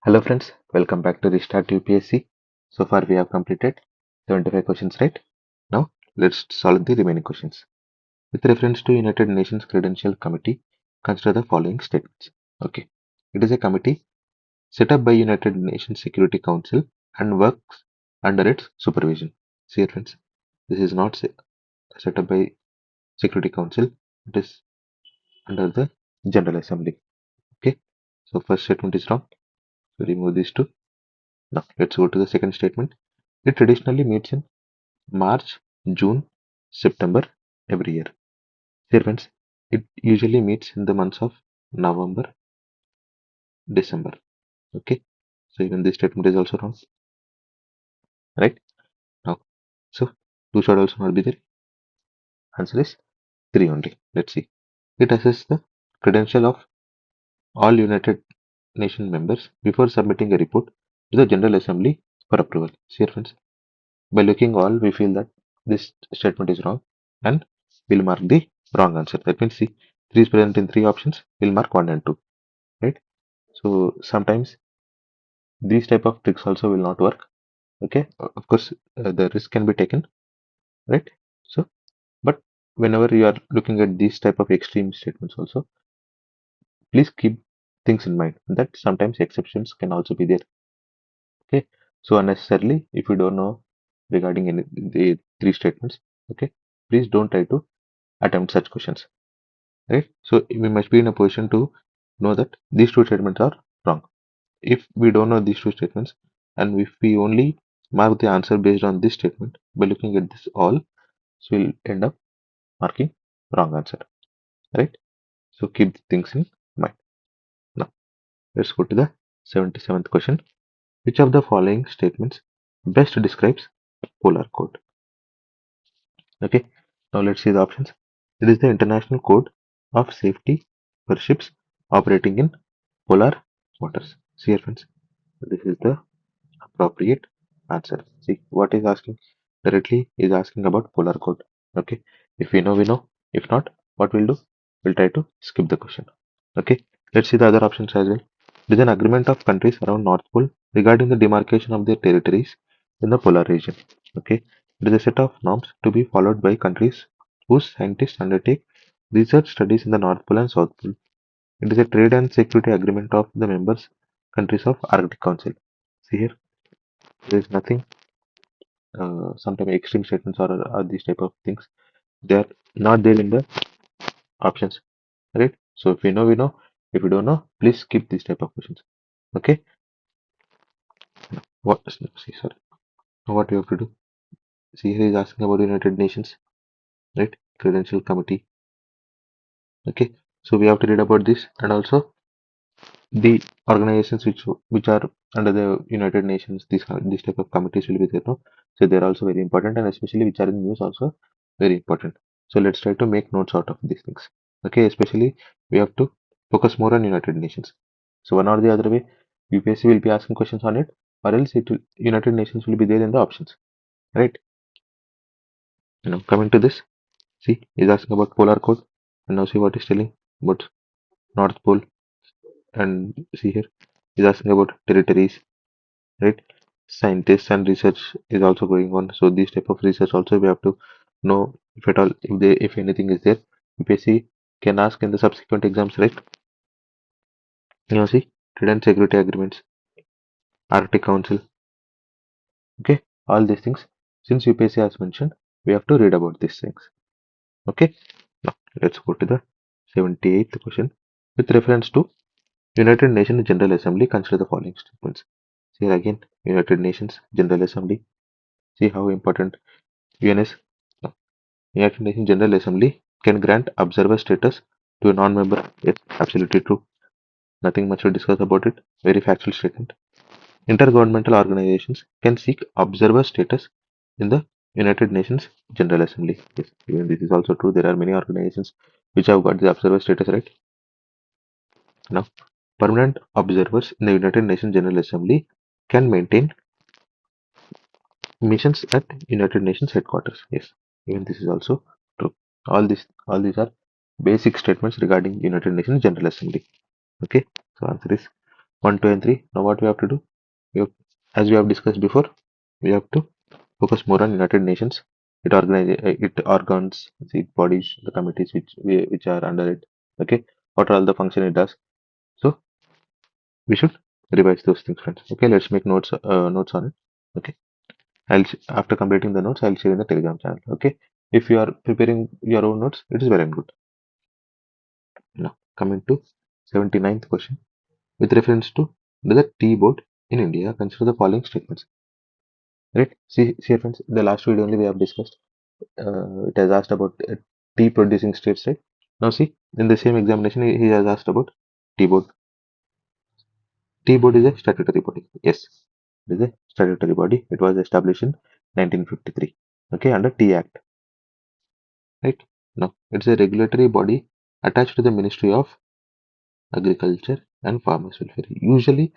Hello friends, welcome back to Restart UPSC. So far we have completed 75 questions, right? Now let's solve the remaining questions. With reference to United Nations Credential Committee, consider the following statements. Okay, it is a committee set up by United Nations Security Council and works under its supervision. See here friends, this is not set up by Security Council, it is under the General Assembly. Okay, so first statement is wrong. So remove these two. Now let's go to the second statement. It traditionally meets in March, June, September every year. Servants, it usually meets in the months of November, December. Okay, so even this statement is also wrong, right? Now, so 2 should also not be there. Answer is 3 only. Let's see. It assesses the credential of all United Nations members before submitting a report to the General Assembly for approval. See, friends, by looking all, we feel that this statement is wrong and we'll mark the wrong answer. That means, see, 3 is present in 3 options, we'll mark 1 and 2, right? So sometimes these type of tricks also will not work. Okay, of course, the risk can be taken, right? So, but whenever you are looking at these type of extreme statements also, please keep things in mind that sometimes exceptions can also be there. Okay, so unnecessarily, if you don't know regarding any the 3 statements, okay, please don't try to attempt such questions, right? So we must be in a position to know that these 2 statements are wrong. If we don't know these 2 statements and if we only mark the answer based on this statement by looking at this all, so we'll end up marking wrong answer, right? So keep things in mind. Now let's go to the 77th question. Which of the following statements best describes polar code? Okay, now let's see the options. It is the international code of safety for ships operating in polar waters. See here friends, this is the appropriate answer. See what is asking directly is asking about polar code. Okay, if we know, we know. If not, what we'll do? We'll try to skip the question. Okay, let's see the other options as well. It is an agreement of countries around North Pole regarding the demarcation of their territories in the polar region. Okay, it is a set of norms to be followed by countries whose scientists undertake research studies in the North Pole and South Pole. It is a trade and security agreement of the members countries of Arctic Council. See here, there is nothing. Sometimes extreme statements or these type of things, they are not there in the options, right? So if we know, we know. If we don't know, please skip these type of questions. Okay. What? See, sorry. What we have to do? See, here is asking about United Nations, right? Credential Committee. Okay. So we have to read about this and also the organizations which are under the United Nations. These type of committees will be there, no? So they're also very important, and especially which are in news also very important. So let's try to make notes out of these things. Okay, especially we have to focus more on United Nations. So one or the other way, UPSC will be asking questions on it, or else United Nations will be there in the options, right? Coming to this, see, he's asking about polar code, and now see what he's telling about North Pole, and see here, he's asking about territories, right? Scientists and research is also going on. So these type of research also we have to know if at all if anything is there. UPSC can ask in the subsequent exams, right? See, trade and security agreements, Arctic Council, okay, all these things. Since UPSC has mentioned, we have to read about these things. Okay, now let's go to the 78th question. With reference to United Nations General Assembly, consider the following statements. See here again, United Nations General Assembly. See how important UN is. Now, United Nations General Assembly can grant observer status to a non-member. Yes, absolutely true. Nothing much to discuss about it. Very factual statement. Intergovernmental organizations can seek observer status in the United Nations General Assembly. Yes, even this is also true. There are many organizations which have got the observer status, right? Now, permanent observers in the United Nations General Assembly can maintain missions at United Nations headquarters. Yes, even this is also true. All these are basic statements regarding United Nations General Assembly. Okay, so answer is 1, 2, and 3. Now what we have to do? As we have discussed before, we have to focus more on United Nations. It organs, the bodies, the committees which are under it. Okay, what are all the function it does? So we should revise those things, friends. Okay, let's make notes on it. Okay, after completing the notes, I'll share in the Telegram channel. Okay, if you are preparing your own notes, it is very good. Now coming to 79th question. With reference to the tea board in India, consider the following statements. Right? See, friends, the last video only we have discussed. It has asked about tea producing states, right? Now, see, in the same examination, he has asked about tea board. Tea board is a statutory body. Yes, it is a statutory body. It was established in 1953. Okay, under Tea Act. Right? Now, it's a regulatory body attached to the Ministry of Agriculture and Farmers Welfare. Usually,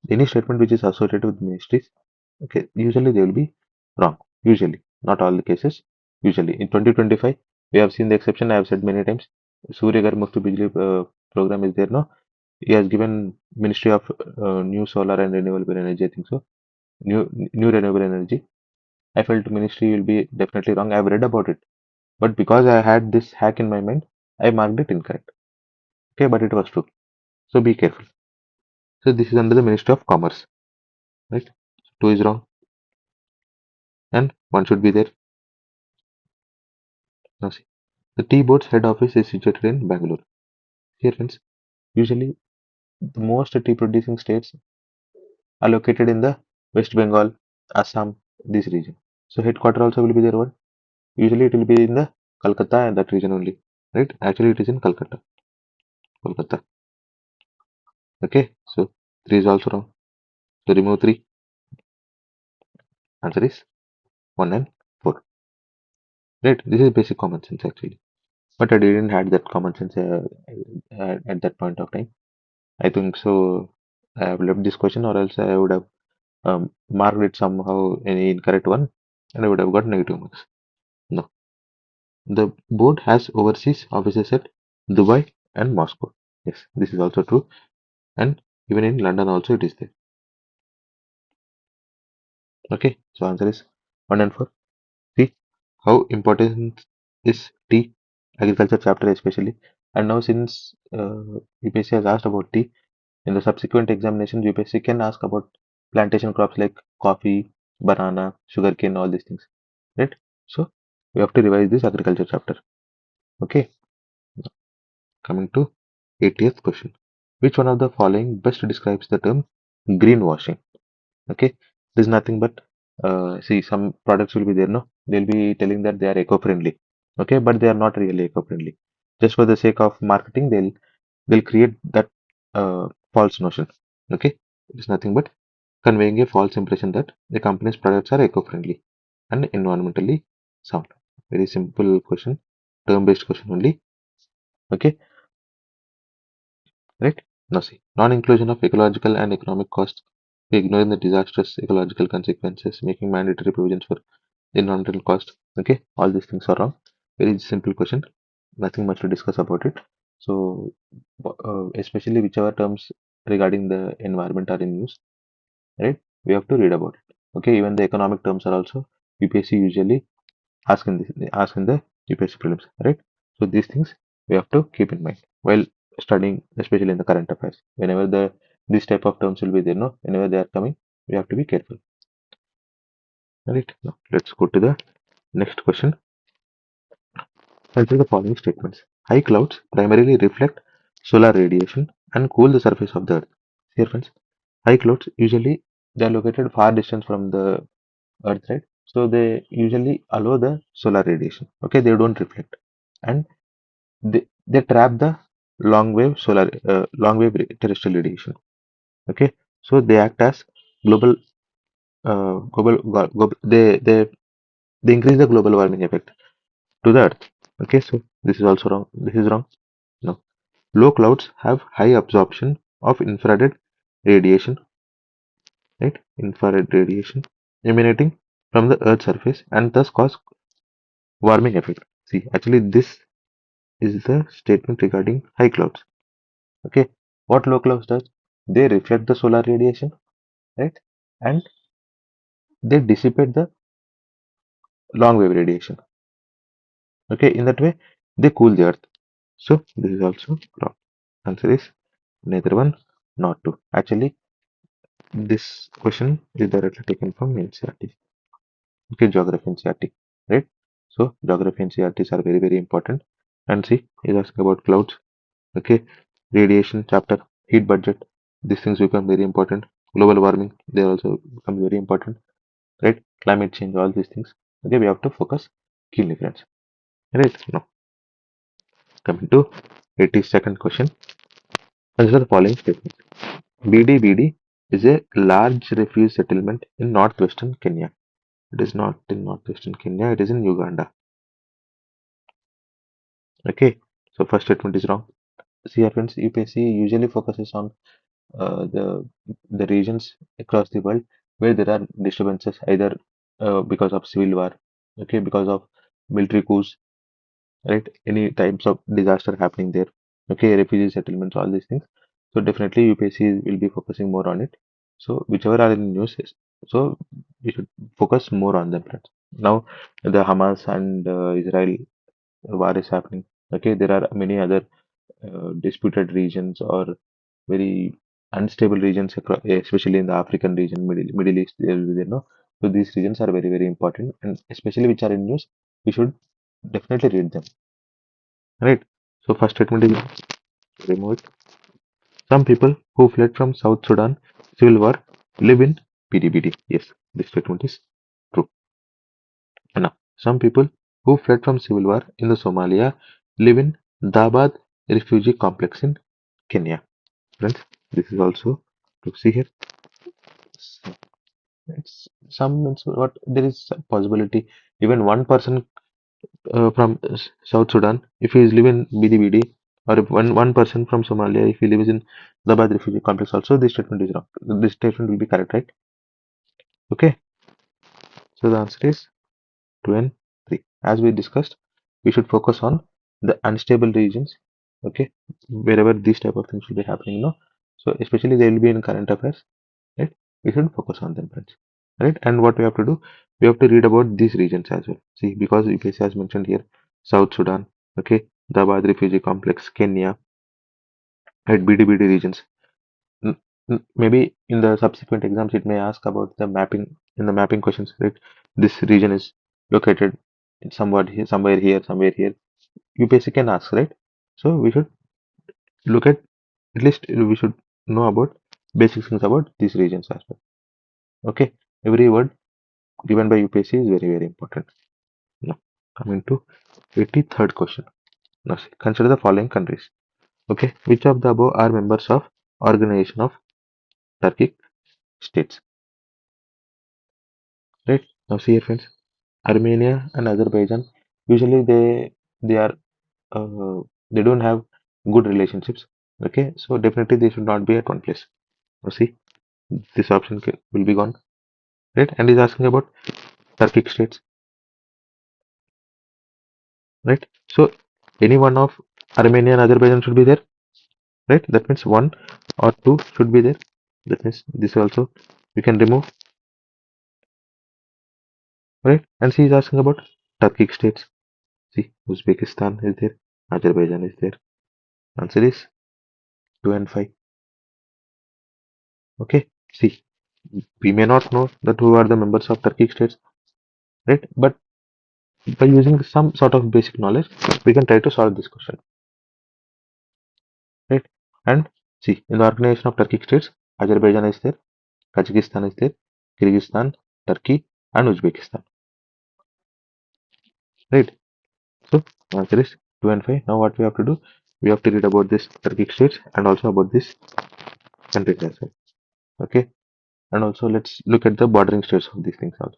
any statement which is associated with ministries, okay, usually they will be wrong. Usually, not all the cases. Usually, in 2025, we have seen the exception. I have said many times. Surya Ghar Muft Bijli program is there. No, he has given Ministry of New Solar and Renewable Energy. I think so. New Renewable Energy. I felt ministry will be definitely wrong. I have read about it, but because I had this hack in my mind, I marked it incorrect. Okay, but it was true. So be careful. So this is under the Ministry of Commerce, right? Two is wrong, and one should be there. Now see, the tea board's head office is situated in Bangalore. Here, friends, usually the most tea producing states are located in the West Bengal, Assam, this region. So headquarter also will be there. One usually it will be in the Calcutta and that region only, right? Actually, it is in Calcutta, Kolkata. Okay, so three is also wrong. So remove three. Answer is one and four. Right? This is basic common sense actually, but I didn't had that common sense at that point of time. I think so. I have left this question, or else I would have marked it somehow any incorrect one, and I would have got negative marks. No, the board has overseas offices at Dubai and Moscow. Yes, this is also true, and even in London also it is there. Okay, so answer is one and four. See how important is tea agriculture chapter especially, and now since UPSC has asked about tea. In the subsequent examinations, UPSC can ask about plantation crops like coffee, banana, sugarcane, all these things, right? So we have to revise this agriculture chapter. Okay, coming to 80th question. Which one of the following best describes the term greenwashing? Okay, this is nothing but see, some products will be there, no? They'll be telling that they are eco-friendly. Okay, but they are not really eco-friendly. Just for the sake of marketing, they'll create that false notion. Okay, it is nothing but conveying a false impression that the company's products are eco-friendly and environmentally sound. Very simple question, term-based question only. Okay, right? Now see, non-inclusion of ecological and economic costs, ignoring the disastrous ecological consequences, making mandatory provisions for environmental cost. Okay, all these things are wrong. Very simple question, nothing much to discuss about it. So, especially whichever terms regarding the environment are in use, right? We have to read about it. Okay, even the economic terms are also UPSC usually ask in the UPSC prelims, right? So these things we have to keep in mind while studying, especially in the current affairs. Whenever this type of terms will be there, no, whenever they are coming, we have to be careful. Right? Now let's go to the next question. Consider the following statements. High clouds primarily reflect solar radiation and cool the surface of the earth. Here, friends, high clouds usually they are located far distance from the earth, right? So they usually allow the solar radiation. Okay, they don't reflect, and they trap the long wave terrestrial radiation. Okay, so they act as global they increase the global warming effect to the earth. Okay, so this is also wrong. This is wrong. No, low clouds have high absorption of infrared radiation, right? Infrared radiation emanating from the earth's surface and thus cause warming effect. See, actually this is the statement regarding high clouds. Okay, what low clouds does? they reflect the solar radiation, right? And they dissipate the long wave radiation. Okay, in that way, they cool the earth. So this is also wrong. Answer is neither one, not two. Actually, this question is directly taken from NCERT. Okay, geography NCERT, right? So geography NCERTs are very important. And see, he's asking about clouds. Okay, radiation chapter, heat budget. These things become very important. Global warming, they also become very important, right? Climate change, all these things. Okay, we have to focus keenly, friends. Right? Now, coming to 82nd question. Answer the following statement. BD is a large refugee settlement in northwestern Kenya. It is not in northwestern Kenya, it is in Uganda. Okay, so first statement is wrong. See, our friends, UPSC usually focuses on the regions across the world where there are disturbances, either because of civil war, okay, because of military coups, right? Any types of disaster happening there, okay, refugee settlements, all these things. So definitely UPSC will be focusing more on it. So whichever are in news, so we should focus more on them, friends. Now the Hamas and Israel war is happening. Okay, there are many other disputed regions or very unstable regions, especially in the African region, Middle East, there will be there, no? So these regions are very important, and especially which are in news, we should definitely read them, right? So first statement is remove it. Some people who fled from South Sudan civil war live in PDBD. Yes, this statement is true. Now, some people who fled from civil war in the Somalia live in Dabad refugee complex in Kenya. Friends, this is also to see here. Some means what there is a possibility even one person from South Sudan, if he is living BDBD, or if one person from Somalia, if he lives in Dabad refugee complex, also this statement is wrong. This statement will be correct, right? Okay. So the answer is 2 and 3. As we discussed, we should focus on the unstable regions. Okay, wherever these type of things will be happening, no. So especially they will be in current affairs, right? We should focus on them, friends. Right? And what we have to do, we have to read about these regions as well. See, because UPSC has mentioned here South Sudan, okay, Dabad refugee complex, Kenya, right, BDBD regions. Maybe in the subsequent exams, it may ask about the mapping in the mapping questions, right? This region is located in somewhere here. UPSC can ask, right? So we should look at least we should know about basic things about these regions as well. Okay, every word given by UPSC is very important. Now, coming to 83rd question. Now, see, consider the following countries. Okay, which of the above are members of Organization of Turkic States? Right. Now, see here, friends. Armenia and Azerbaijan. Usually, they are they don't have good relationships. Okay, so definitely they should not be at one place. Now, see, this option will be gone. Right, and is asking about Turkic states. Right. So, any one of Armenia and Azerbaijan should be there. Right, that means one or two should be there. That means this also we can remove, right? And she is asking about Turkic states. See, Uzbekistan is there, Azerbaijan is there. Answer is 2 and 5. Okay, see, we may not know that who are the members of Turkic states, right? But by using some sort of basic knowledge, we can try to solve this question, right? And see, in the organization of Turkic states, Azerbaijan is there, Kazakhstan is there, Kyrgyzstan, Turkey, and Uzbekistan, right? So answer is 2 and 5. Now what we have to do? We have to read about this Turkic states and also about this countries as well. Okay. And also let's look at the bordering states of these things also.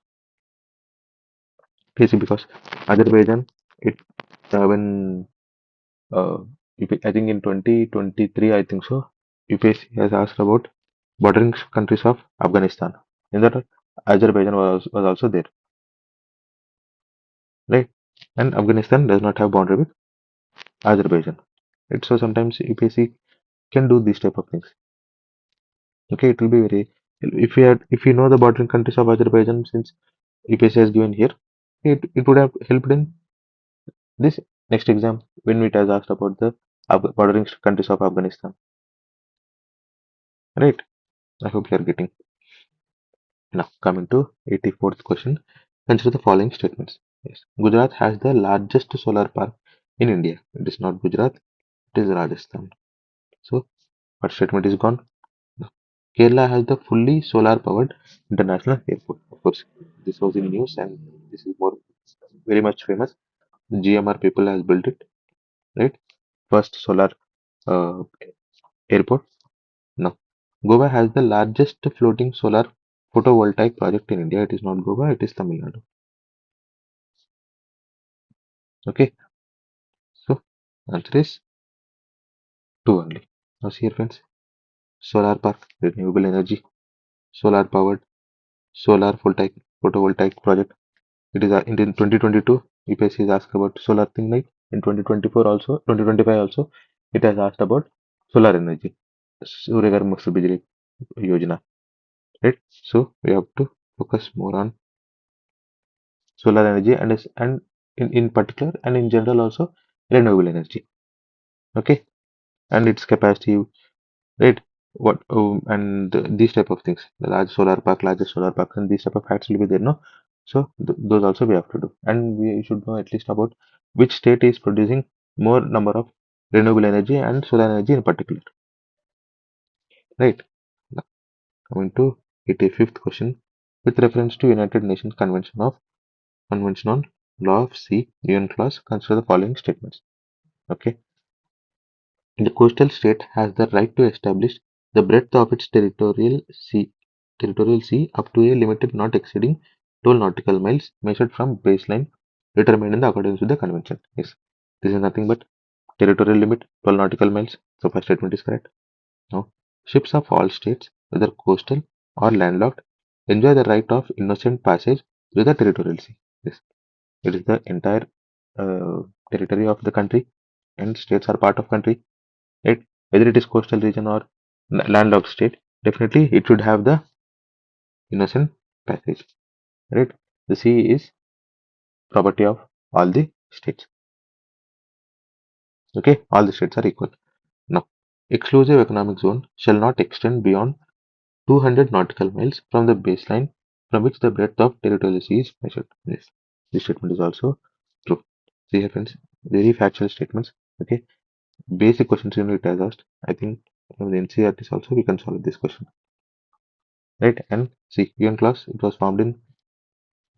Okay, see, because Azerbaijan, it when uh, I think in 2023, I think so, UPSC has asked about bordering countries of Afghanistan. In that, Azerbaijan was also there, right? And Afghanistan does not have boundary with Azerbaijan. Right? So sometimes UPSC can do these type of things. Okay, it will be very, if you know the bordering countries of Azerbaijan, since UPSC has given here, it would have helped in this next exam when it has asked about the bordering countries of Afghanistan. Right? I hope you are getting. Now, coming to 84th question, consider the following statements. Yes, Gujarat has the largest solar park in India. It is not Gujarat, it is Rajasthan. So, what statement is gone? No. Kerala has the fully solar powered international airport. Of course, this was in news and this is more very much famous. GMR people has built it, right? First solar uh, airport. Now, Goa has the largest floating solar photovoltaic project in India. It is not Goa, it is Tamil Nadu. Okay, so answer is 2 only. Now, see here, friends, solar park, renewable energy, solar powered, solar photovoltaic project. It is in 2022. UPSC is asked about solar thing, like in 2024 also, 2025 also, it has asked about solar energy. Suryagar Muft Bijli Yojana, right? So we have to focus more on solar energy and in particular and in general also renewable energy. Okay, and its capacity, right? What and these type of things, the large solar park, largest solar park, and these type of facts will be there, no? So those also we have to do, and we should know at least about which state is producing more number of renewable energy and solar energy in particular, right? Now, coming to 85th question, with reference to United Nations Convention on Law of Sea, UN clause, consider the following statements. Okay, the coastal state has the right to establish the breadth of its territorial sea up to a limit not exceeding 12 nautical miles measured from baseline determined in the accordance with the convention. Yes, this is nothing but territorial limit 12 nautical miles. So first statement is correct. Now, ships of all states, whether coastal or landlocked, enjoy the right of innocent passage through the territorial sea. Yes, it is the entire uh, territory of the country, and states are part of country, right? Whether it is coastal region or landlocked state, definitely it should have the innocent passage, right? The sea is property of all the states. Okay, all the states are equal. Now, exclusive economic zone shall not extend beyond 200 nautical miles from the baseline from which the breadth of territorial sea is measured. Yes, this statement is also true. See here, friends, very factual statements. Okay, basic questions only it has asked. I think from the NCRTs also we can solve this question, right? And see, UN clause, it was formed in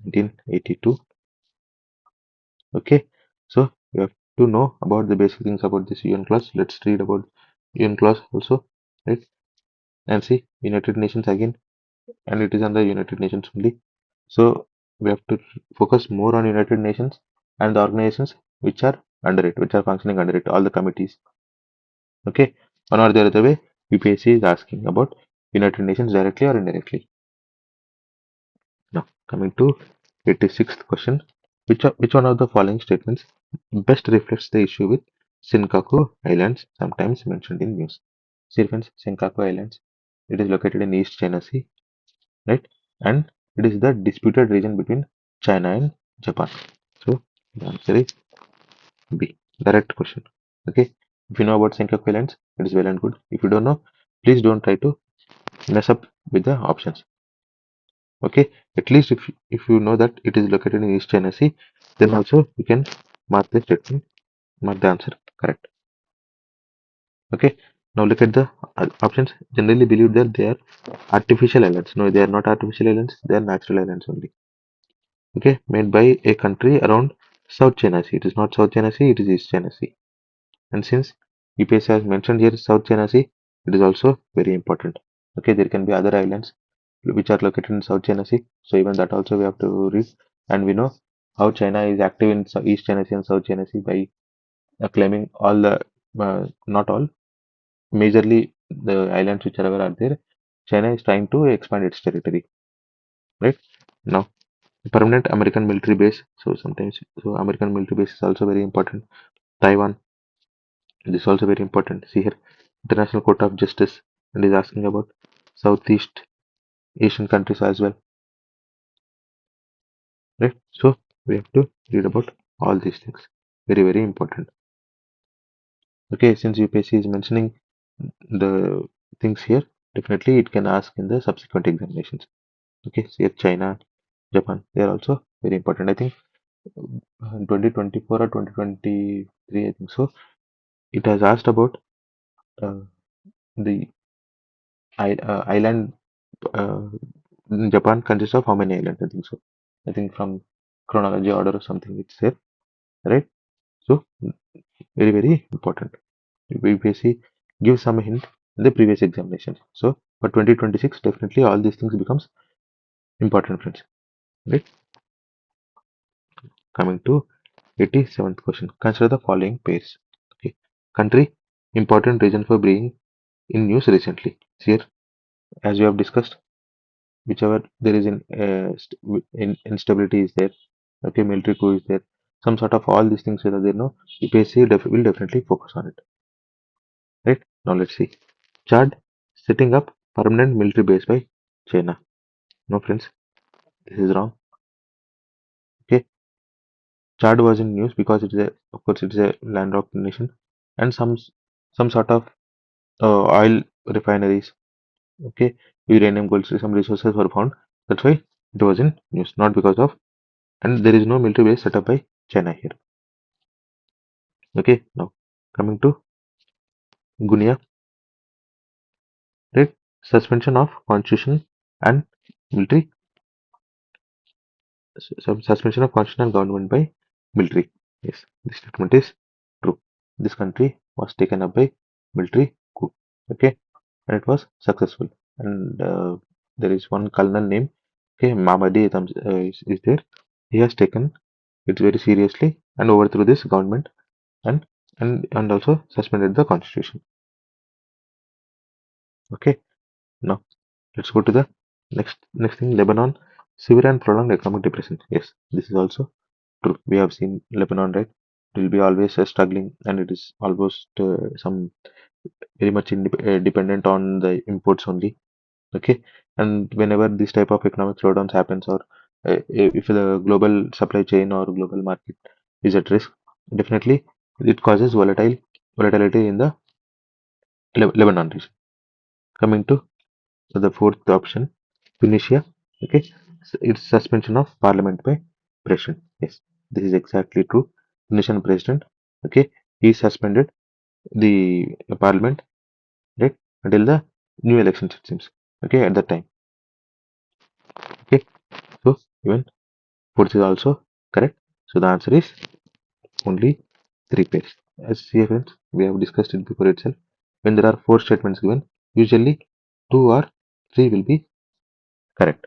1982. Okay, so you have to know about the basic things about this UN clause. Let's read about UN clause also, right? And see, United Nations again, and it is under United Nations only. So we have to focus more on United Nations and the organizations which are under it, which are functioning under it, all the committees. Okay, one or the other way, UPSC is asking about United Nations directly or indirectly. Now, coming to 86th question, which one of the following statements best reflects the issue with Senkaku Islands, sometimes mentioned in news? See, friends, Senkaku Islands, it is located in East China Sea, right? And it is the disputed region between China and Japan. So, the answer is B. Direct question. Okay, if you know about Senkaku Islands, it is well and good. If you don't know, please don't try to mess up with the options. Okay, at least if you know that it is located in East China Sea, then also you can mark the statement, mark the answer correct. Okay, now look at the options. Generally believe that they are artificial islands. No, they are not artificial islands, they are natural islands only. Okay, made by a country around South China Sea. It is not South China Sea, it is East China Sea. And since UPSC has mentioned here South China Sea, it is also very important. Okay, there can be other islands which are located in South China Sea. So even that also we have to read, and we know how China is active in East China Sea and South China Sea by claiming all the not all, majorly the islands which are there. China is trying to expand its territory, right? Now, permanent American military base. So sometimes, so American military base is also very important. Taiwan, this is also very important. See here, International Court of Justice, and is asking about Southeast Asian countries as well, right? So we have to read about all these things. Very, very important. Okay, since UPSC is mentioning the things here, definitely it can ask in the subsequent examinations. Okay, so here China, Japan, they are also very important. I think 2024 or 2023, I think so. It has asked about uh, the island. Uh, in Japan consists of how many islands? I think so. I think from chronology order or something it's there, right? So very, very important. UPSC gives some hint in the previous examination. So for 2026, definitely all these things becomes important, friends. Right? Coming to 87th question. Consider the following pairs. Okay. Country, important reason for being in news recently. Here, as we have discussed, whichever there is instability is there, okay, military coup is there, some sort of all these things are there. No, UPSC will definitely focus on it. Right? Now let's see. Chad setting up permanent military base by China. No, friends, this is wrong. Okay, Chad was in news because it's a, of course, it's a landlocked nation, and some sort of oil refineries. Okay, uranium, gold, some resources were found. That's why it was in news, not because of. And there is no military base set up by China here. Okay, now coming to Guinea, right? Suspension of constitution and military, suspension of constitutional government by military. Yes, this statement is true. This country was taken up by military coup. Okay, and it was successful. And there is one colonel name. Okay, Mamadi is there. He has taken it very seriously and overthrew this government and and also suspended the constitution. Okay, now let's go to the next thing. Lebanon, severe and prolonged economic depression. Yes, this is also true. We have seen Lebanon, right? It will be always struggling, and it is almost some very much dependent on the imports only. Okay, and whenever this type of economic slowdowns happens, or if the global supply chain or global market is at risk, definitely it causes volatility in the Lebanon region. Coming to the fourth option, Tunisia. Okay, it's suspension of parliament by president. Yes, this is exactly true. Tunisian president. Okay, he suspended the parliament, right, until the new elections, it seems. Okay, at that time. Okay, so even fourth is also correct. So the answer is only three pairs. As see, friends, we have discussed it before itself. When there are four statements given, usually two or three will be correct.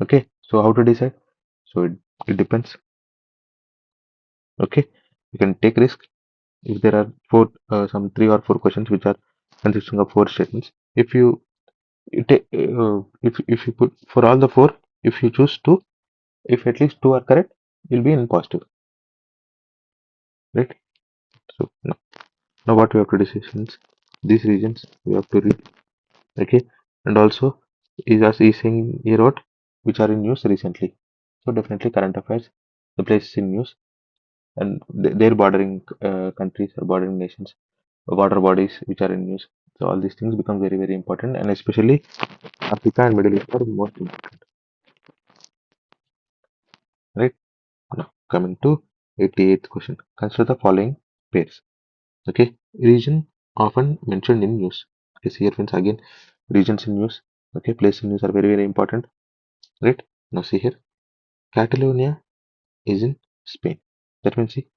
Okay, so how to decide? So it depends. Okay, you can take risk if there are some three or four questions which are consisting of four statements. If you take, if you put for all the four, if you choose two, if at least two are correct, you'll be in positive, right? So now what we have to decide is these regions we have to read. Okay, and also is as is saying here what which are in news recently. So definitely current affairs, the places in news, and their bordering countries or bordering nations, water bodies which are in news. So all these things become very, very important, and especially Africa and Middle East are most important, right? Now coming to 88th question. Consider the following pairs. Okay, region often mentioned in news. Okay, see here friends again, regions in news. Okay, place in news are very, very important, right? Now see here, Catalonia is in Spain. That means see,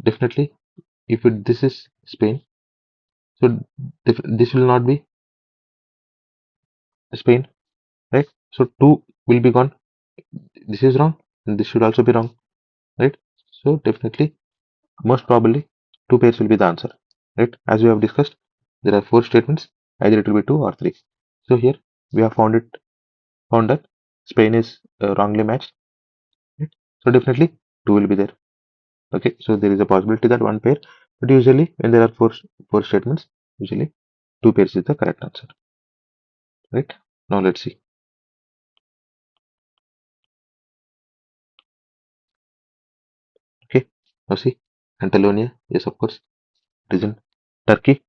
definitely if this is Spain, so this will not be Spain, right? So two will be gone. This is wrong, and this should also be wrong, right? So definitely, most probably, two pairs will be the answer, right? As we have discussed, there are four statements. Either it will be two or three. So here we have found that Spain is wrongly matched, right? So definitely two will be there. Okay, so there is a possibility that one pair, but usually when there are four statements, usually 2 pairs is the correct answer. Right? Now let's see. Okay. Now see. Catalonia, yes, of course. It is in Turkey.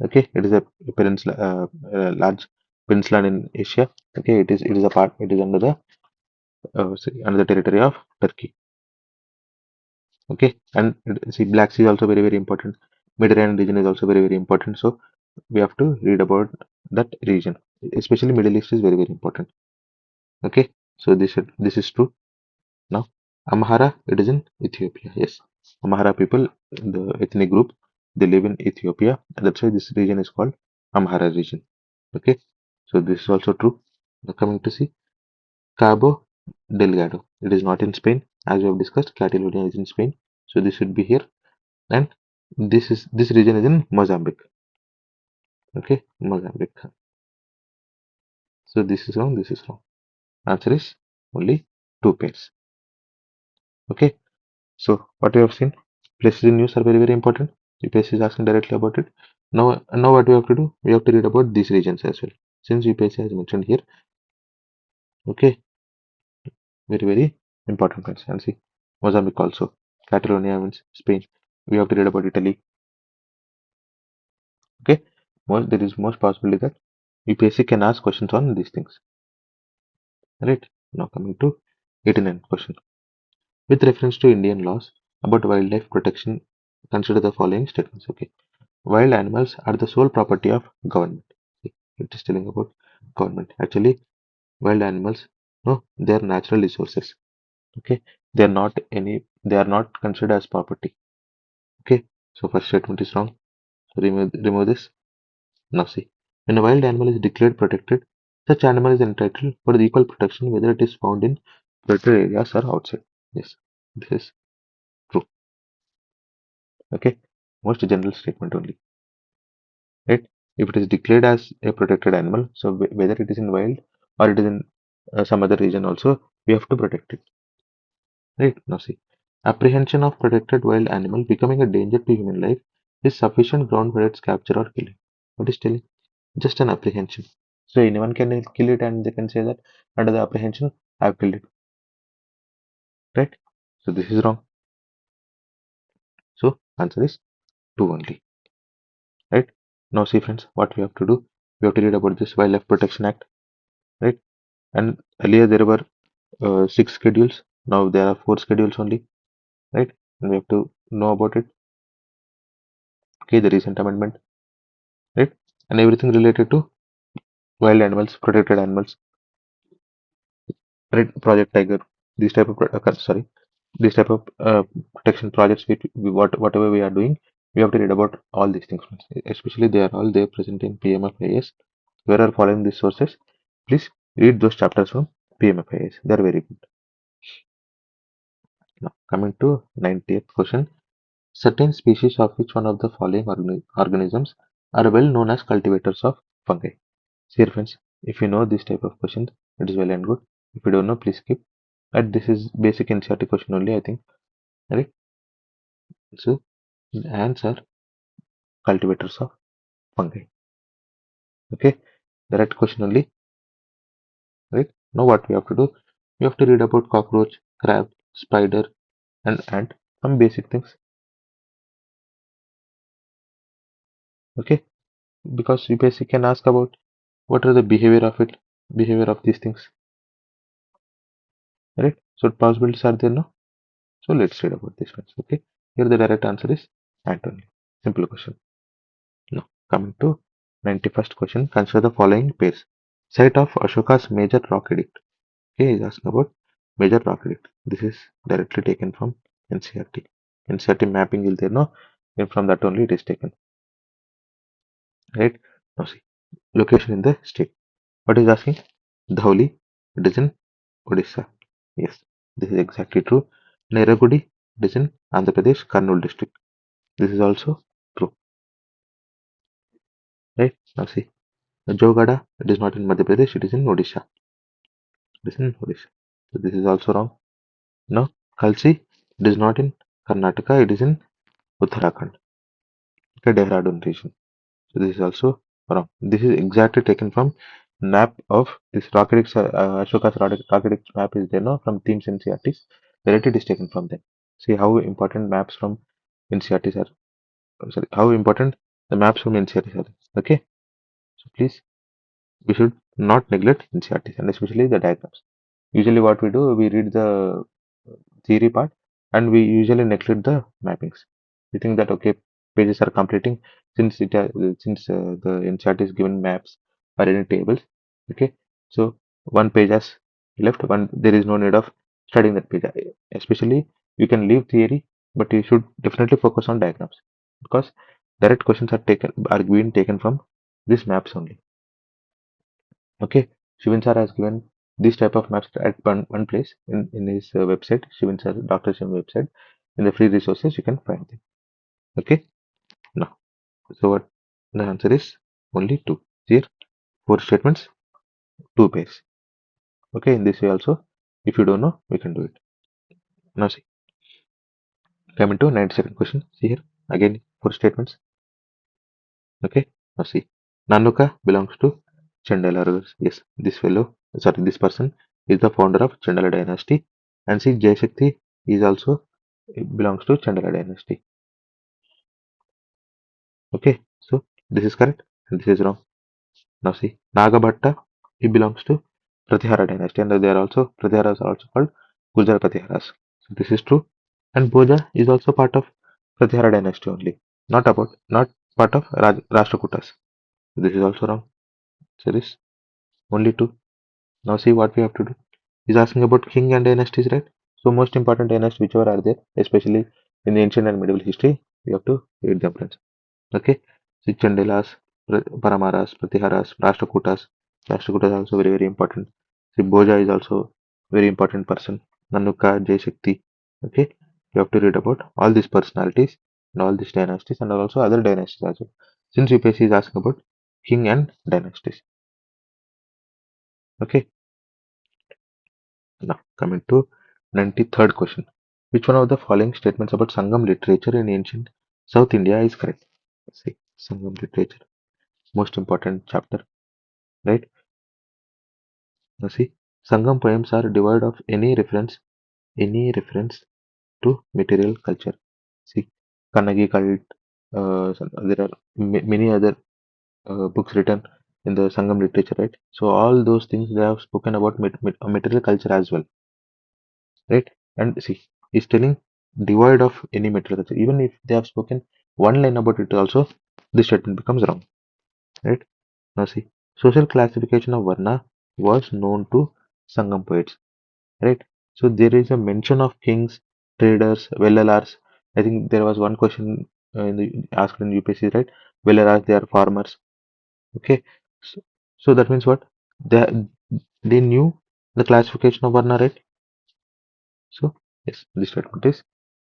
Okay. It is a peninsula, large peninsula in Asia. Okay. It is a part. It is under the under the territory of Turkey. Okay. And see, Black Sea is also very important. Mediterranean region is also very important. So we have to read about that region. Especially Middle East is very important. Okay. So this is true. Now, Amhara, it is in Ethiopia. Yes, Amhara people, the ethnic group, they live in Ethiopia. And that's why this region is called Amhara region. Okay, so this is also true. Now coming to see Cabo Delgado. It is not in Spain, as we have discussed. Catalonia is in Spain, so this should be here. And this region is in Mozambique. Okay, Mozambique. So this is wrong. This is wrong. Answer is only 2 pairs. Okay. So what we have seen, places in news are very important. UPSC is asking directly about it. Now what we have to do? We have to read about these regions as well. Since UPSC has mentioned here, okay, very important points. And see, Mozambique also, Catalonia means Spain. We have to read about Italy. Okay, there is most possibility that UPSC can ask questions on these things. Right. Now coming to 89 question. With reference to Indian laws about wildlife protection, consider the following statements. Okay. Wild animals are the sole property of government. It is telling about government. Actually, wild animals, no, they are natural resources. Okay, they are not considered as property. Okay, so first statement is wrong. So remove this. Now see, when a wild animal is declared protected, such animal is entitled for the equal protection whether it is found in protected areas or outside. Yes, this is true. Okay, most general statement only. Right? If it is declared as a protected animal, so whether it is in wild or it is in some other region also, we have to protect it. Right? Now see, apprehension of protected wild animal becoming a danger to human life is sufficient ground for its capture or killing. What is telling? Just an apprehension. So anyone can kill it and they can say that under the apprehension, I've killed it. Right? So this is wrong. So answer is 2 only. Right? Now see friends, what we have to do? We have to read about this Wildlife Protection Act. Right? And earlier there were 6 schedules. Now there are 4 schedules only, right? And we have to know about it. Okay, the recent amendment, right? And everything related to wild animals, protected animals, right? Project Tiger, these type of these type of protection projects. Whatever we are doing, we have to read about all these things. Especially they are all there present in PMFIS. Where are following these sources? Please read those chapters from PMFIS. They are very good. Now coming to 90th question. Certain species of which one of the following organisms are well known as cultivators of fungi? See here friends, if you know this type of questions, it is well and good. If you don't know, please skip. And this is basic NCERT question only, I think. Right? So, ants are cultivators of fungi. Okay? The right question only. Right? Now what we have to do? We have to read about cockroach, crab, spider, and ant. Some basic things. Okay? Because UPSC can ask about what are the behavior of these things. Right? So possibilities are there now. So let's read about this ones. Okay. Here the direct answer is Antony. Simple question. Now coming to 91st question. Consider the following pairs. Site of Ashoka's major rock edict. Okay, is asking about major rock edict. This is directly taken from NCERT. NCERT mapping is there no? And from that only it is taken. Right? Now see. Location in the state. What is asking? Dhauli. It is in Odisha. Yes, this is exactly true. Neragudi, it is in Andhra Pradesh, Kurnool district. This is also true. Right? Now see, Jogada, it is not in Madhya Pradesh, it is in Odisha. It is in Odisha. So this is also wrong. Now, Kalsi, it is not in Karnataka, it is in Uttarakhand. Okay, Dehradun region. So this is also wrong. This is exactly taken from map of this Rocketics, Ashoka's Rocketics map is there, no, from themes NCRTs. Directly it is taken from them. See how important maps from NCRTs are. Sorry, how important the maps from NCRTs are. Okay, so please, we should not neglect NCRTs and especially the diagrams. Usually, what we do, we read the theory part and we usually neglect the mappings. We think that okay, pages are completing since the NCERT is given maps or any tables. Okay, so one page has left. One there is no need of studying that page. Especially you can leave theory, but you should definitely focus on diagrams because direct questions are being taken from these maps only. Okay, Shivin sir has given this type of maps at one place in his website, Shivin sir, Dr. Shivin website. In the free resources, you can find them. Okay, now, so what the answer is only two. Here, four statements, two pairs. Okay, in this way also, if you don't know, we can do it. Now, see, come into 92nd question. See here, again, four statements. Okay, now see, Nanuka belongs to Chandala rulers. Yes, this person is the founder of Chandala dynasty. And see, Jayashakti is also belongs to Chandala dynasty. Okay, so this is correct and this is wrong. Now see, Nagabhatta, he belongs to Pratihara dynasty, and there are also Pratiharas are also called Gujar Pratiharas. So this is true. And Bhoja is also part of Pratihara dynasty only, not part of Rashtrakutas. So this is also wrong. So this only two. Now see what we have to do. He's asking about king and dynasties, right? So most important dynasties whichever are there, especially in the ancient and medieval history, we have to read them, friends. Okay, so Chandelas, Paramaras, Pratiharas, Rashtrakutas. Rashtrakutas are also very very important. See, Bhoja is also very important person. Nanuka, Jayashakti. Okay, you have to read about all these personalities and all these dynasties and also other dynasties as well. Since UPSC is asking about king and dynasties. Okay, now coming to 93rd question. Which one of the following statements about Sangam literature in ancient South India is correct? See, Sangam literature, most important chapter, right? Now see, Sangam poems are devoid of any reference to material culture. See, Kannagi cult, there are many other books written in the Sangam literature, right? So all those things they have spoken about material culture as well, right? And see, he's telling devoid of any material culture. Even if they have spoken one line about it, also this statement becomes wrong, right? Now see, social classification of Varna was known to Sangam poets, right? So there is a mention of kings, traders, VLLRs. I think there was one question asked in UPSC, right? VLLRs, they are farmers. Okay, so, so that means what? They they knew the classification of Varna, right? So yes, this statement is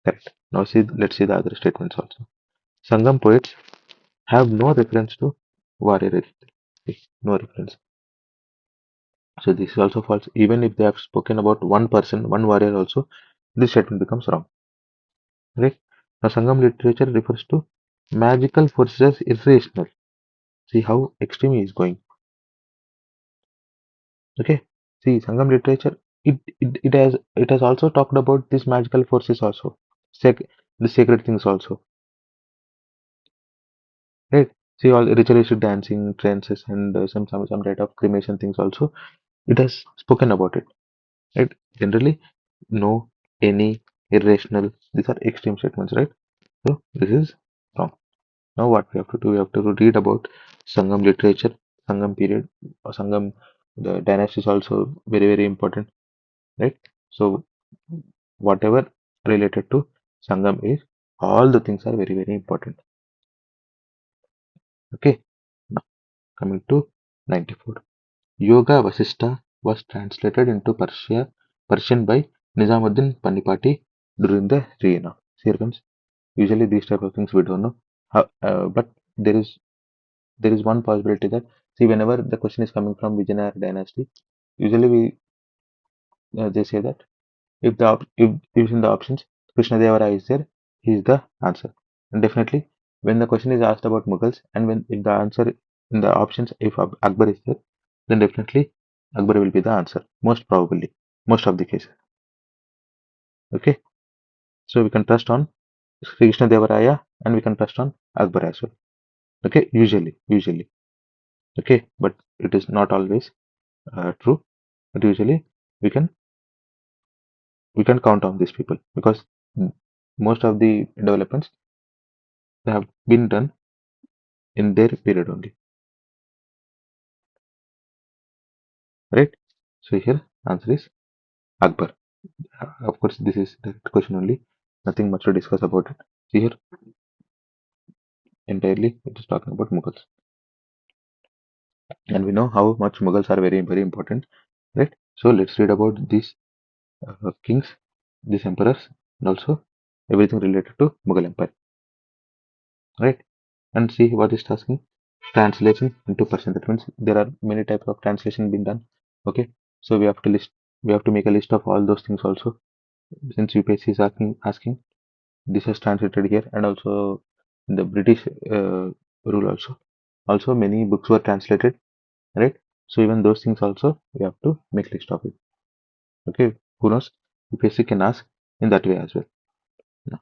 correct. Now see, let's see the other statements also. Sangam poets have no reference to warrior. Okay, no reference. So this is also false. Even if they have spoken about one person, one warrior also, this statement becomes wrong. Right? Now Sangam literature refers to magical forces as irrational. See how extreme he is going. Okay. See Sangam literature it has also talked about these magical forces also. The sacred things also. Right? See all ritualistic dancing, trances and some type of cremation things also. It has spoken about it. Right? Generally, no, any, irrational. These are extreme statements, right? So this is wrong. Now what we have to do, we have to read about Sangam literature, Sangam period, or Sangam, the dynasty is also very, very important, right? So whatever related to Sangam is, all the things are very, very important. Okay, now coming to 94. Yoga Vasista was translated into Persian by Nizamuddin Panipati during the reign of. Here comes usually these type of things we don't know. But there is there is one possibility that see whenever the question is coming from Vijayanagara dynasty, usually we they say that if in the options Krishnadevara is there, he is the answer. And definitely when the question is asked about Mughals and when if the answer in the options, if Akbar is there, then definitely Akbar will be the answer, most probably, most of the cases. Okay, so we can trust on Sri Krishna Devaraya and we can trust on Akbar as well. Okay, usually. Okay, but it is not always true. But usually we can count on these people because most of the developments they have been done in their period only, right? So here answer is Akbar. Of course, this is the question only. Nothing much to discuss about it. See here, entirely it is talking about Mughals, and we know how much Mughals are very important, right? So let's read about these kings, these emperors, and also everything related to Mughal Empire, right? And see what is asking. Translation into percent. That means there are many types of translation being done. Okay, so we have to make a list of all those things also. Since UPSC is asking, this is translated here, and also in the British rule also. Also, many books were translated, right? So even those things also we have to make list of it. Okay, who knows? UPSC can ask in that way as well. Now,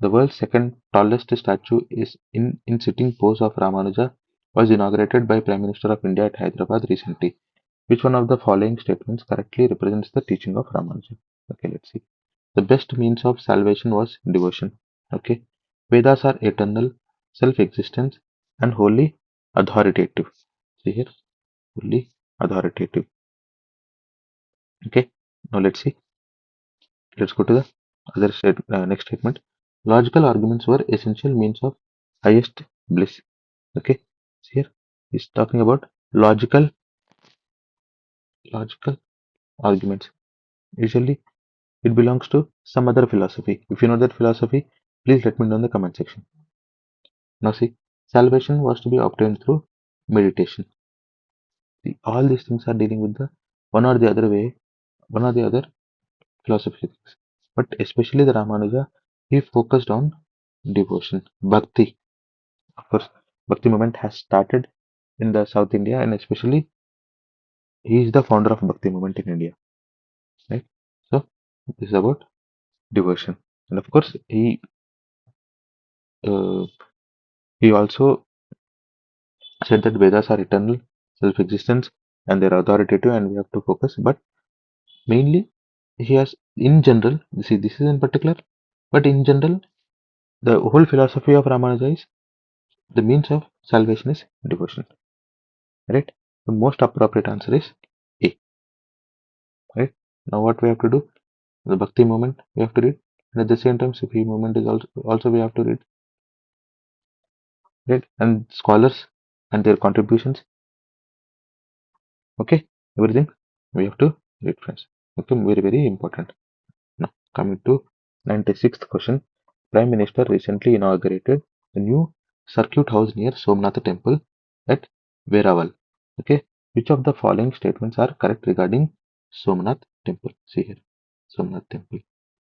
the world's second tallest statue is in sitting pose of Ramanuja was inaugurated by Prime Minister of India at Hyderabad recently. Which one of the following statements correctly represents the teaching of Ramanuja? Okay, let's see. The best means of salvation was devotion. Okay. Vedas are eternal, self-existent, and wholly authoritative. See here, wholly authoritative. Okay. Now let's see. Let's go to the next statement. Logical arguments were essential means of highest bliss. Okay. See here, he's talking about logical arguments. Usually, it belongs to some other philosophy. If you know that philosophy, please let me know in the comment section. Now see, salvation was to be obtained through meditation. See, all these things are dealing with the one or the other way, one or the other philosophy things. But especially the Ramanuja, he focused on devotion, bhakti. Of course, bhakti movement has started in the South India, and especially he is the founder of bhakti movement in India, right? So this is about devotion, and of course uh, he also said that Vedas are eternal, self-existence, and they're authoritative, and we have to focus. But mainly, he has, in general, see, this is in particular, but in general, the whole philosophy of Ramanuja is the means of salvation is devotion, right? The most appropriate answer is A, right? Now, what we have to do? The Bhakti movement we have to read, and at the same time, Sufi movement is also we have to read, right? And scholars and their contributions, okay? Everything we have to read, friends. Okay, very important. Now, coming to 96th question. Prime Minister recently inaugurated a new circuit house near Somnath Temple at Veraval. Okay, which of the following statements are correct regarding Somnath Temple? See here, Somnath Temple.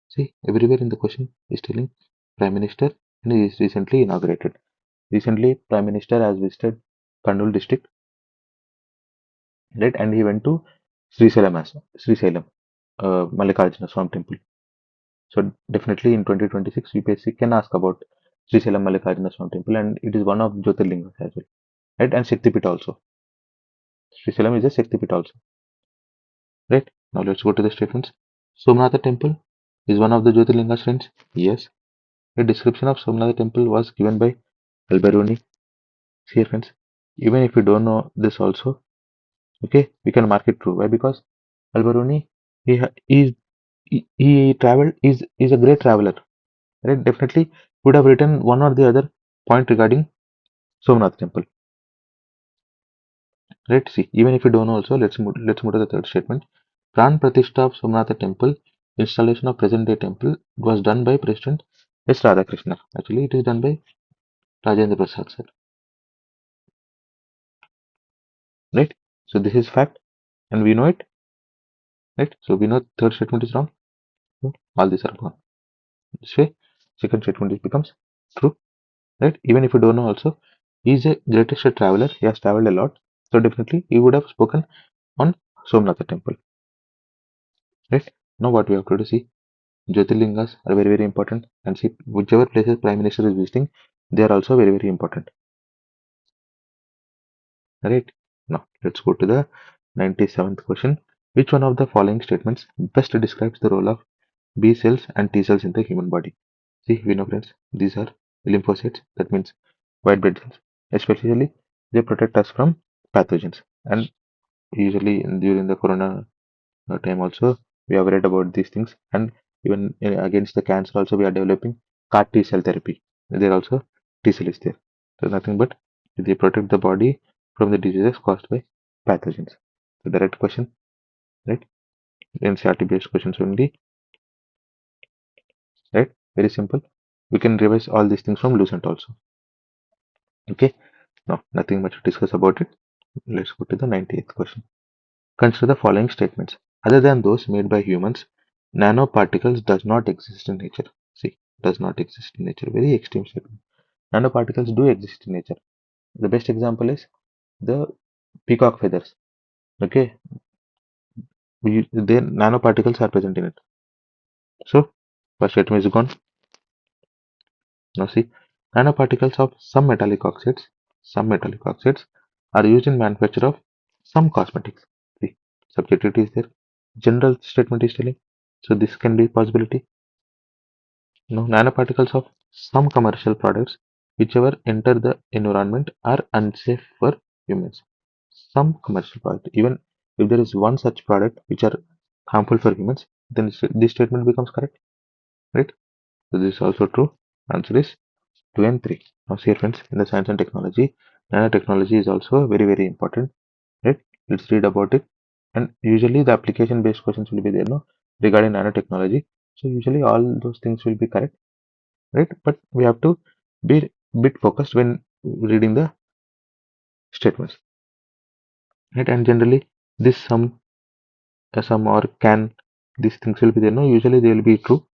See, everywhere in the question is telling Prime Minister and he is recently inaugurated. Recently, Prime Minister has visited Kurnool district, right, and he went to Sri Salem, Mallikarjuna Swami Temple. So definitely in 2026, UPSC can ask about Sri Salem Mallikarjuna Swami Temple, and it is one of Jyotirlingas as well, right? And Shaktipit also. Sri Salem is a Shaktipit also, right? Now let's go to the statements. Somnatha Temple is one of the Jyotirlingas, friends. Yes. A description of Somnatha Temple was given by Alberoni. See here, friends. Even if you don't know this also, okay, we can mark it true. Why? Because Alberoni, he traveled is a great traveler, right? Definitely would have written one or the other point regarding Somnath Temple, right? See, even if you don't know also, let's move to the third statement. Pran Pratishtha of Somnath Temple, installation of present day temple was done by President S. Radhakrishna. Actually, it is done by Rajendra Prasad sir, right? So this is fact, and we know it, right? So we know third statement is wrong. So all these are gone. This way, second statement becomes true, right? Even if you don't know also, He is a greatest traveler. He has traveled a lot. So definitely he would have spoken on Somnath temple. Right? Now what we have to do, see, Jyotirlingas are very, very important. And see, whichever places Prime Minister is visiting, they are also very, very important. Right? Now let's go to the 97th question. Which one of the following statements best describes the role of B cells and T cells in the human body? See, we know friends, these are lymphocytes, that means white blood cells. Especially, they protect us from pathogens. And usually during the corona time also, we have read about these things. And even against the cancer also, we are developing CAR T cell therapy. There also T cell is there. So nothing but they protect the body from the diseases caused by pathogens. So the right question, right? NCRT based questions only, right? Very simple. We can revise all these things from Lucent also. Okay. Now, nothing much to discuss about it. Let's go to the 98th question. Consider the following statements. Other than those made by humans, nanoparticles does not exist in nature. See, does not exist in nature. Very extreme statement. Nanoparticles do exist in nature. The best example is the peacock feathers. Okay, their nanoparticles are present in it. So, first statement is gone. Now see, nanoparticles of some metallic oxides are used in manufacture of some cosmetics. See, subjectivity is there. General statement is telling. So this can be possibility. No, nanoparticles of some commercial products whichever enter the environment are unsafe for humans. Some commercial product, even if there is one such product which are harmful for humans, then this statement becomes correct, right? So this is also true. Answer is 2 and 3. Now, see, friends, in the science and technology, nanotechnology is also very, very important, right? Let's read about it. And usually, the application based questions will be there, no, regarding nanotechnology. So, usually, all those things will be correct, right? But we have to be bit focused when reading the statements, right? And generally, this some or can, these things will be there, no, usually, they will be true,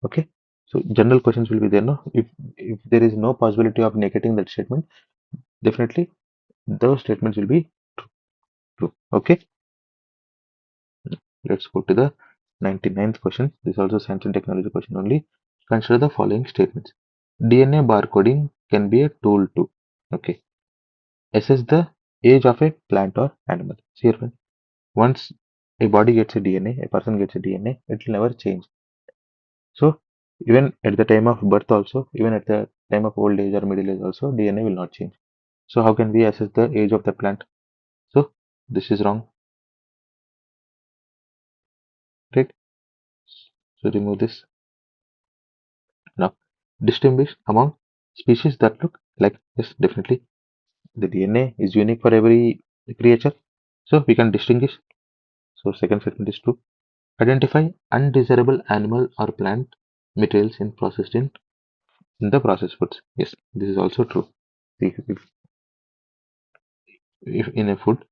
okay? So, general questions will be there, no, if there is no possibility of negating that statement, definitely those statements will be true. Okay, let's go to the 99th question. This is also science and technology question only. Consider the following statements. DNA barcoding can be a tool to, okay, assess the age of a plant or animal. See here, once a body gets a DNA, a person gets a DNA, it will never change. So even at the time of birth also, even at the time of old age or middle age also, DNA will not change. So how can we assess the age of the plant? So this is wrong, right? So remove this. Now, distinguish among species that look like, yes, definitely the DNA is unique for every creature, so we can distinguish. So, second statement is true. Identify undesirable animal or plant materials in the processed foods. Yes, this is also true. If in a food,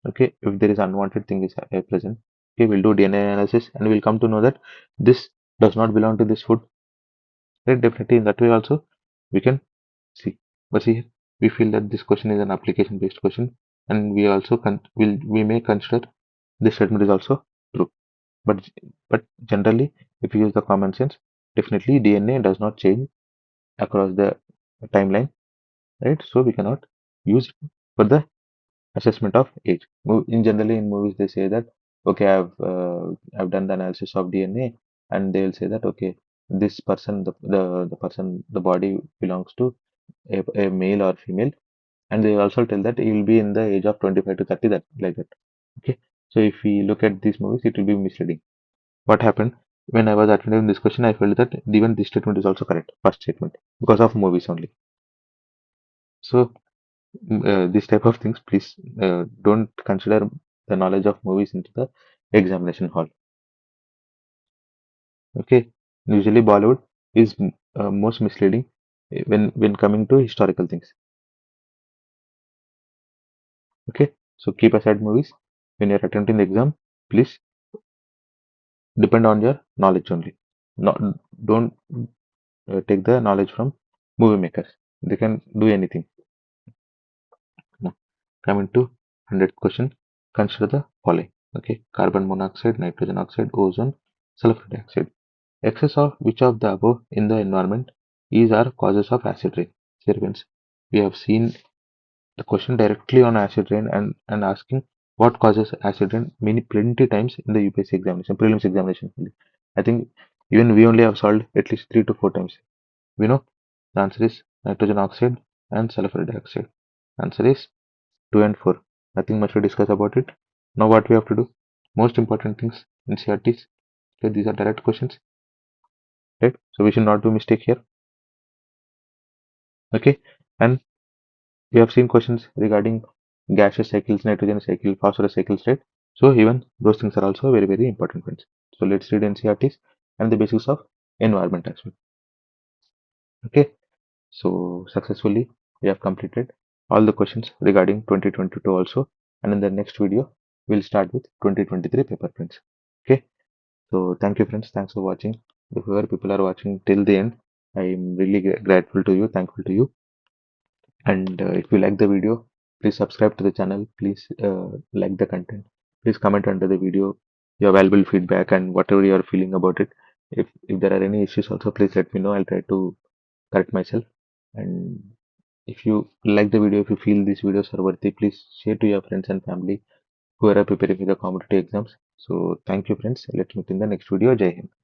okay, if there is unwanted thing is present, okay, we'll do DNA analysis and we'll come to know that this does not belong to this food. Right, definitely in that way also we can see. But see, we feel that this question is an application based question, and we also we may consider this statement is also true. But generally, if you use the common sense, definitely DNA does not change across the timeline, right? So we cannot use it for the assessment of age. In generally in movies they say that okay, I've done the analysis of DNA, and they will say that okay, this person the person the body belongs to a male or female, and they also tell that he will be in the age of 25 to 30, that like that. Okay, so if we look at these movies, it will be misleading. What happened when I was attending this question, I felt that even this statement is also correct, first statement, because of movies only. So this type of things, please don't consider the knowledge of movies into the examination hall. Okay, usually Bollywood is most misleading when coming to historical things. Okay, so keep aside movies when you're attempting the exam. Please depend on your knowledge only. Not don't take the knowledge from movie makers. They can do anything. Coming to 100th question, consider the following. Okay, carbon monoxide, nitrogen oxide, ozone, sulfur dioxide. Excess of which of the above in the environment is our causes of acid rain? Here friends, we have seen the question directly on acid rain and asking what causes acid rain plenty times in the UPSC examination, prelims examination. I think even we only have solved at least 3 to 4 times. We know the answer is nitrogen oxide and sulfur dioxide. Answer is 2 and 4. Nothing much to discuss about it. Now what we have to do? Most important things in CRTs. Okay, these are direct questions, right? So we should not do mistake here. Okay, and we have seen questions regarding gaseous cycles, nitrogen cycle, phosphorus cycles, right? So even those things are also very important ones. So let's read NCRTs and the basics of environment as well. Okay, so successfully we have completed all the questions regarding 2022 also, and in the next video we'll start with 2023 paper prints. Okay, so thank you friends, thanks for watching. If whoever people are watching till the end, I'm really grateful to you, thankful to you. And if you like the video, please subscribe to the channel. Please like the content. Please comment under the video your valuable feedback and whatever you are feeling about it. If there are any issues, also please let me know. I'll try to correct myself. And if you like the video, if you feel these videos are worthy, please share to your friends and family who are preparing for the competitive exams. So thank you, friends. Let's meet in the next video. Jai Hind.